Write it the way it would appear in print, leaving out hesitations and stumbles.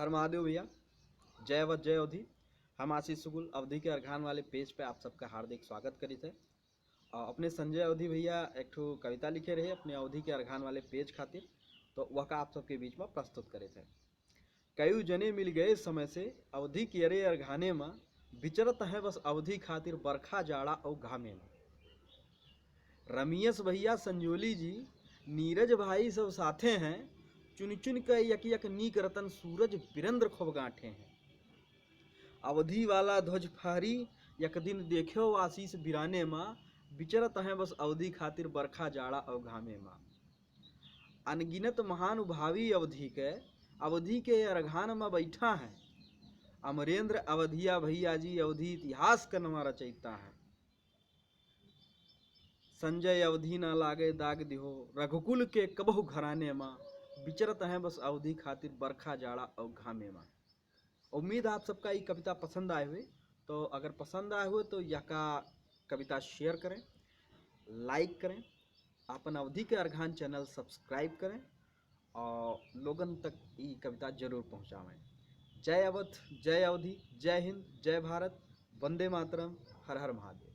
हर महादेव भैया। जय अवध जय अवधि। हम आशीष सुगुल अवधि के अर्घान वाले पेज पे आप सबका हार्दिक स्वागत करी थे। अपने संजय अवधि भैया एक ठो कविता लिखे रहे अपने अवधि के अर्घान वाले पेज खातिर, तो वह का आप सबके बीच में प्रस्तुत करे थे। कई जने मिल गए समय से अवधि के अरे अर्घाने में, विचरत है बस अवधि खातिर बरखा जाड़ा और घामे में। रमेश भैया संजोली जी नीरज भाई सब साथे हैं, चुन चुन के यक यक नीक रतन सूरज वीरेंद्र खूब गांठे हैं। अवधि वाला ध्वज फहरी यक दिन देखो आशीष बिराने माँ, विचरत हैं बस अवधि खातिर बरखा जाड़ा और घामे माँ। अनगिनत महानुभावी अवधि के अर्घान में बैठा है, अमरेंद्र अवधिया भैया जी अवधि इतिहास का नवा रचयिता है। संजय अवधि ना लागे दाग दिहो, रघुकुल के कबहु घराने माँ, विचरत हैं बस अवधि खातिर बरखा जाड़ा और घामे माँ। उम्मीद आप सबका ये कविता पसंद आए हुए, तो अगर पसंद आए हुए तो यह का कविता शेयर करें, लाइक करें, अपन अवधि के अर्घान चैनल सब्सक्राइब करें और लोगन तक ये कविता जरूर पहुँचावें। जय अवध, जय अवधि, जय हिंद, जय भारत, वंदे मातरम, हर हर महादेव।